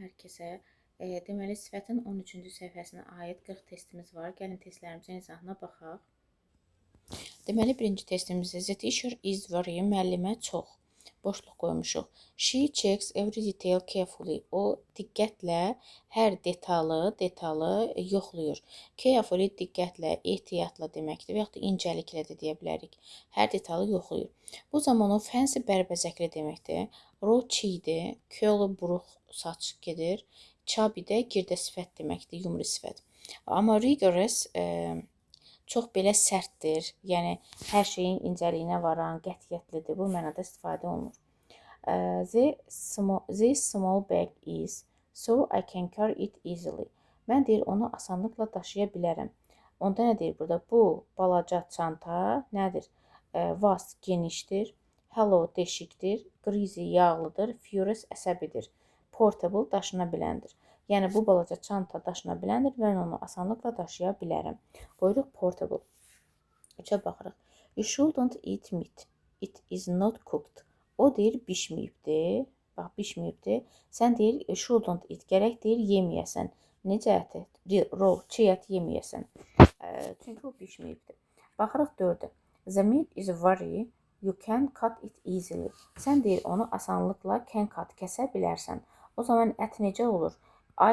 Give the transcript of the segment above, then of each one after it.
Hər kəsə deməli sifətin 13-cü səhifəsinə aid 40 testimiz var. Gəlin testlərimizin izahına baxaq. Deməli birinci testimizdə the teacher is very müəllimə çox boşluq qoymuşuq. She checks every detail carefully. O diqqətlə hər detalı yoxlayır. Carefully diqqətlə, ehtiyatla deməkdir və yaxud da incəliklə də deyə bilərik. Hər detalı yoxlayır. Bu zaman o fancy bərbəzəkli deməkdir. Rochidir, curly buruq saç gedir. Chubby də girdə sifət deməkdir, yumru sifət. Amma rigorous çox belə sərtdir, yəni hər şeyin incəliyinə varan, qətiyyətlidir. Bu mənada istifadə olunur. This small bag is, so I can carry it easily. Mən deyir, onu asanlıqla daşıya bilərəm. Onda nə deyir burada? Bu balaca çanta nədir? Vast genişdir. Hello deşikdir. Greasy yağlıdır. Furious əsəbidir. Portable daşına biləndir. Yəni bu balaca çanta daşına biləndir və mən onu asanlıqla daşıya bilərəm. Qoyuruq portable. 3-ə baxırıq. You shouldn't eat meat. It is not cooked. O deyir bişməyibdir. Bax bişməyibdir. Sən deyir shouldn't eat. Gərək deyir yeməyəsən. Necə əti? Raw, çiğ ət yeməyəsən. Çünki o bişməyibdir. Baxırıq 4-ə. The meat is very. You can cut it easily. Sən deyir onu asanlıqla can cut kəsə bilərsən. O zaman ət necə olur?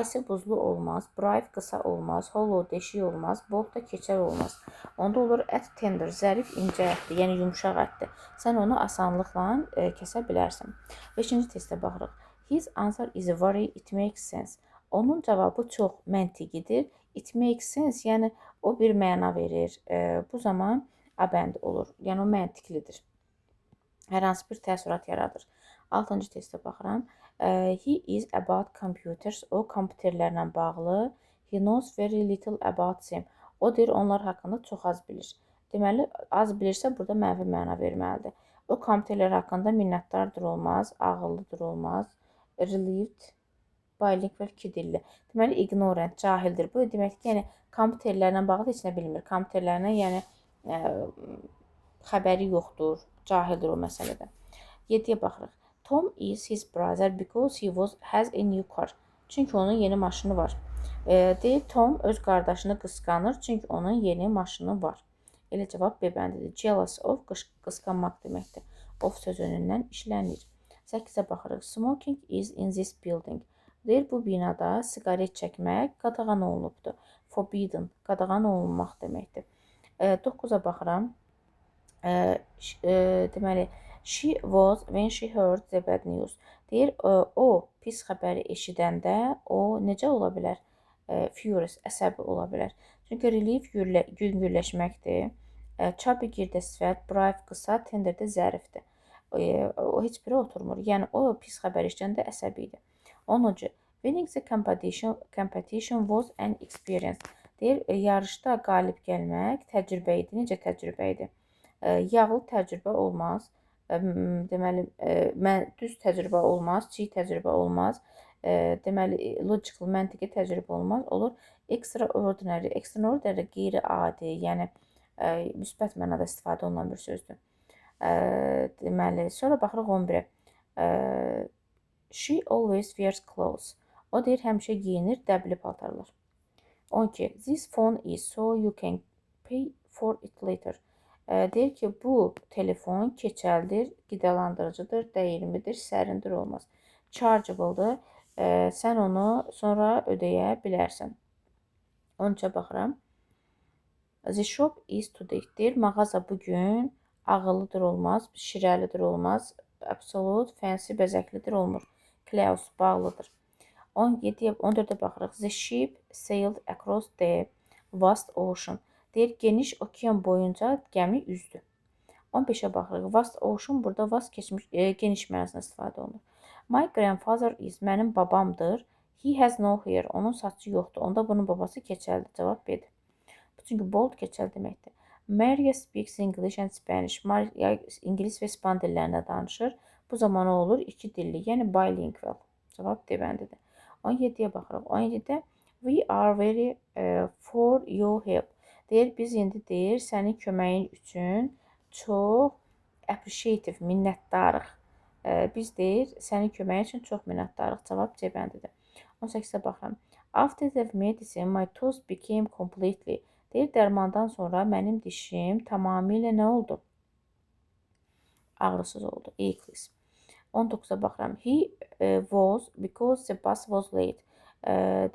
Ice buzlu olmaz, bright qısa olmaz, hollow deşik olmaz, bold da keçər olmaz. Onda olur ət tender, zərif, incə ətdir, yəni yumşaq ətdir. Sən onu asanlıqla kəsə bilərsən. 5-ci testə baxırıq. His answer is very, it makes sense. Onun cavabı çox məntiqidir. It makes sense, yəni o bir məna verir. Bu zaman abənd olur, yəni o məntiqlidir. Hər hansı bir təəssürat yaradır. 6-cı testə baxıram. He is about computers. O kompüterlərlə bağlı. He knows very little about them. O deyir onlar haqqında çox az bilir. Deməli, az bilirsə burada mənfi məna verməlidir. O kompüterlər haqqında minnətdardır olmaz, ağıllıdır olmaz. Relieved, bilingual 2 dilli. Deməli, ignorant, cahildir. Bu demək ki, yəni kompüterlərlə bağlı heç nə bilmir. Kompüterlərlə yəni xəbəri yoxdur, cahildir o məsələdə. 7-yə baxırıq. Tom is his brother because he has a new car. Çünki onun yeni maşını var. Deyir, Tom öz qardaşını qısqanır, çünki onun yeni maşını var. Elə cavab B bəndidir. Jealous of, qısqanmaq deməkdir. Of sözünündən işlənir. 8-ə baxırıq. Smoking is in this building. Deyir, bu binada siqaret çəkmək qadağan olunubdur. Forbidden, qadağan olunmaq deməkdir. 9-a baxıram. Deməli, she was when she heard the bad news. Deyir, o pis xəbəri eşidəndə o necə ola bilər? Furious, əsəbi ola bilər. Çünki relief yüngülləşməkdir. Chubby girdə sifət, bright qısa, tender də zərifdir. O heç biri oturmur. Yəni o pis xəbər eşidəndə əsəbi idi. 10-cu. Winning the competition was an experience. Deyir, yarışda qalib gəlmək təcrübə idi. Necə təcrübə idi? Yağlı təcrübə olmaz. Deməli, düz təcrübə olmaz, çiğ təcrübə olmaz. Deməli, logical, məntiqi təcrübə olmaz. Olur extraordinary. Extraordinary qeyri-adi, yəni müsbət mənada istifadə olunan bir sözdür. Deməli, sonra baxırıq 11-ə. She always wears clothes. O deyir, həmişə geyinir dəbli paltarlar. 12. This phone is so you can pay for it later. Deyir ki, bu telefon keçəldir, qidalandırıcıdır, dəyirmidir, sərindir olmaz. Chargeable-dır, sən onu sonra ödəyə bilərsən. 13-ə baxıram. The shop is today. Deyir, mağaza bugün ağıllıdır olmaz, şirəlidir olmaz, absolute, fancy, bəzəklidir olmur. Close, bağlıdır. 14-ə baxırıq. The ship sailed across the vast ocean. Deyir, geniş okean boyunca gəmi üzdü. 15-ə baxırıq. Vast ocean burada vast geniş mənasında istifadə olunur. My grandfather is, mənim babamdır. He has no hair, onun saçı yoxdur. Onda bunun babası keçəldir. Cavab B-dir. Çünki bold keçəl deməkdir. Maria speaks English and Spanish. Maria İngilis və İspan dillərində danışır. Bu zaman o olur iki dilli, yəni bilingual. Cavab D bəndidir. 17-yə baxırıq. 17-də we are very for your help. Deyir, biz indi deyir, sənin köməyin üçün çox appreciative, minnətdarıq. Biz deyir, sənin köməyin üçün çox minnətdarıq. Cavab C bəndidir. 18-də baxıram. After the medicine, my tooth became completely. Deyir, dərmandan sonra mənim dişim tamamilə nə oldu? Ağrısız oldu. Achilles. 19-a baxıram. He was because the bus was late.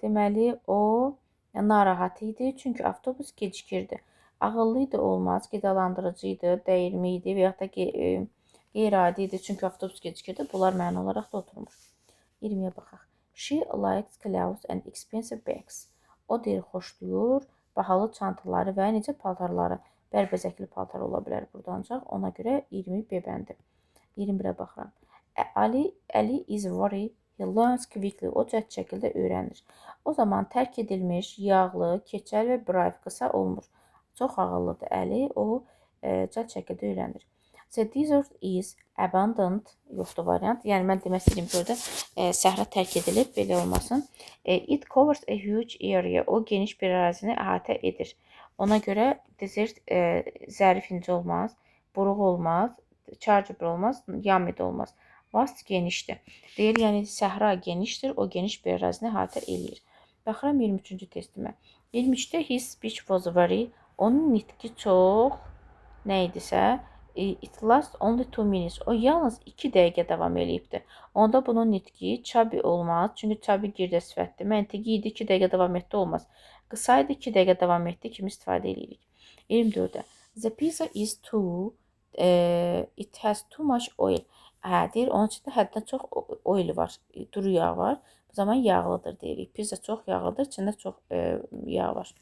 Deməli, o narahat idi, çünki avtobus gecikirdi. Ağıllı idi olmaz, qidalandırıcı idi, dəyirmi idi və yaxud da qeyri-adi idi, çünki avtobus gecikirdi. Bunlar məna olaraq da oturmur. 20-yə baxaq. She likes clothes and expensive bags. O deyir, xoşlayır bahalı çantaları və necə paltarları. Bərbəzəkli paltar ola bilər burada ancaq. Ona görə 20 B bəndi. 21-ə baxıram. Ali is worried. He learns quickly. O cəld şəkildə öyrənir. O zaman tərk edilmiş, yağlı, keçəl və brave qısa olmur. Çox ağıllıdır Əli. O cəld şəkildə öyrənir. The desert is abandoned. Yoxdur variant. Yəni mən demək istəyirəm ki, orada səhra tərk edilib, belə olmasın. It covers a huge area. O geniş bir ərazini əhatə edir. Ona görə desert zərif incə olmaz, buruq olmaz, chargeable olmaz, yamid olmaz. Vast genişdir. Deyir, yəni səhra genişdir, o geniş bir ərazini əhatə eləyir. Baxıram 23-cü testimə. 23-də his speech was very, onun nitqi çox nə idisə, it lasts only 2 minutes. O yalnız 2 dəqiqə davam eləyibdir. Onda bunun nitqi chubby olmaz. Çünki chubby girdə sifətdir. Məntiqi idi 2 dəqiqə davam etdi olmaz. Qısaydı 2 dəqiqə davam etdi kimi istifadə edirik. 24-də. The pizza is too, it has too much oil. Deyir, onun içində həddən çox oil var, duru yağ var. Bu zaman yağlıdır deyirik. Pizza çox yağlıdır, içində çox yağ var.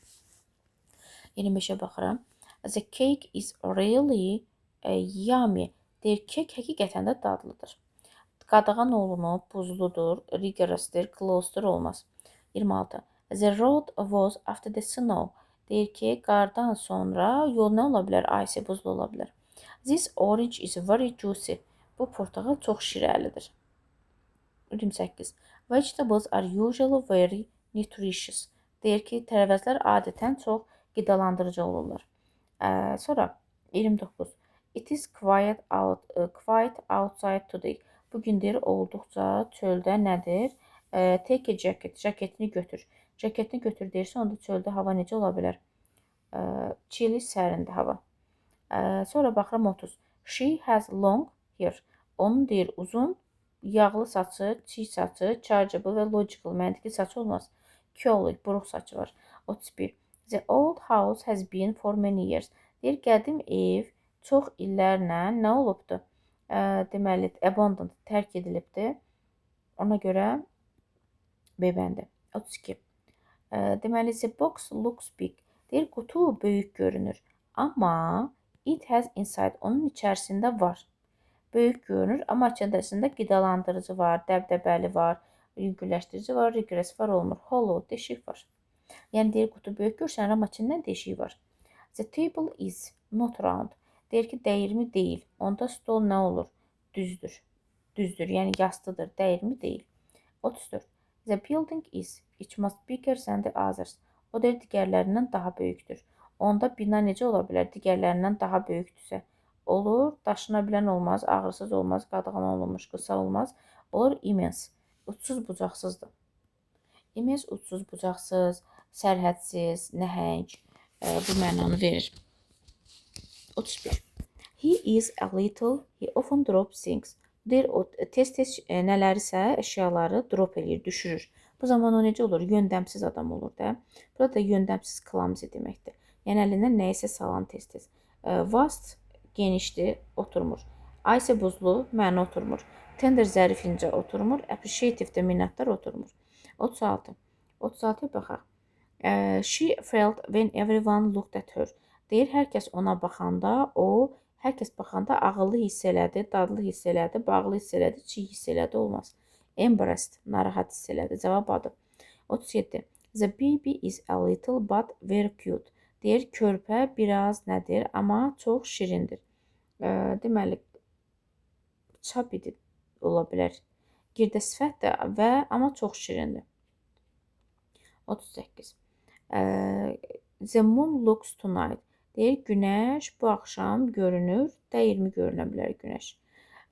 25-ə baxıram. The cake is really yummy. Deyir, kek həqiqətən də dadlıdır. Qadağan olunub, buzludur, rigorousdur, closedur olmaz. 26. The road was after the snow. Deyir ki, qardan sonra yol nə ola bilər? Icy, buzlu ola bilər. This orange is very juicy. Bu portağal çox şirəlidir. 28. Vegetables are usually very nutritious. Deyir ki, tərəvəzlər adətən çox qidalandırıcı olurlar. Sonra 29. It is quiet outside today. Bugün deyir, olduqca çöldə nədir? Take a jacket. Jaketini götür. Jaketini götür deyirsə, onda çöldə hava necə ola bilər? Chilly, sərindir hava. Sonra baxıram 30. She has long hair. Onun deyir, uzun, yağlı saçı, çiy saçı, chargeable və logical, məntiqli saçı olmaz. Curly, buruq saçı var. 31. The old house has been for many years. Deyir, qədim ev çox illərlə nə olubdur? Deməli, abandoned, tərk edilibdir. Ona görə B bəndi. 32. Deməli, the box looks big. Deyir, qutu böyük görünür. Amma it has inside, onun içərisində var. Böyük görünür, amma içərisində qidalandırıcı var, dəbdəbəli var, yüngülləşdirici var, regress var, olmur. Hollow, deşik var. Yəni, deyir, qutu böyük görsən, amma içindən deşik var. The table is not round. Deyir ki, dəyirmi deyil. Onda stol nə olur? Düzdür. Düzdür, yəni yastıdır, dəyirmi deyil. 34. The building is, it must bigger than the others. O deyir, digərlərindən daha böyükdür. Onda bina necə ola bilər? Digərlərindən daha böyükdürsə. Olur, daşına bilən olmaz, ağırsız olmaz, qadağan olunmuş, qısa olmaz. Olur, immense, uçsuz bucaqsızdır. Immense, uçsuz bucaqsız, sərhədsiz, nəhəng bu mənanı verir. 31. He is a little, he often drops things. Deyir, o tez-tez nələrisə, əşyaları drop eləyir, düşürür. Bu zaman o necə olur? Yöndəmsiz adam olur da. Burada da yöndəmsiz clumsy deməkdir. Yəni, əlindən nəyisə salan tez-tez. Vast, genişdir, oturmur. Icy, buzlu, məna oturmur. Tender, zərif, incə oturmur. Appreciative də minnətdar oturmur. 36. 36-ya baxaq. She felt when everyone looked at her. Deyir, hər kəs ona baxanda, hər kəs baxanda ağıllı hiss elədi, dadlı hiss elədi, bağlı hiss elədi, çiy hiss elədi, olmaz. Embarrassed, narahat hiss elədi. Cavab adı. 37. The baby is a little but very cute. Deyir, körpə biraz nədir, amma çox şirindir. Deməli, chubby ola bilər. Girdə sifətdir və amma çox şirindir. 38. The moon looks tonight. Deyir, günəş bu axşam görünür, dəyirmi görünə bilər günəş.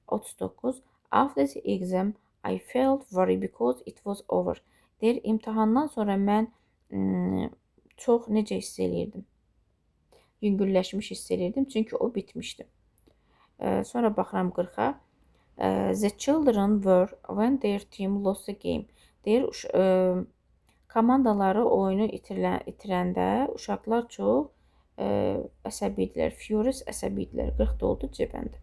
39. After the exam, I felt worried because it was over. Deyir, imtahandan sonra mən çox necə hiss eləyirdim? Yüngülləşmiş hiss eləyirdim, çünki o bitmişdi. Sonra baxıram 40-a. The children were when their team lost the game. Deyir, komandaları oyunu itirəndə uşaqlar çox əsəbi idilər. Furious əsəbi idilər. 40 da oldu C bəndi.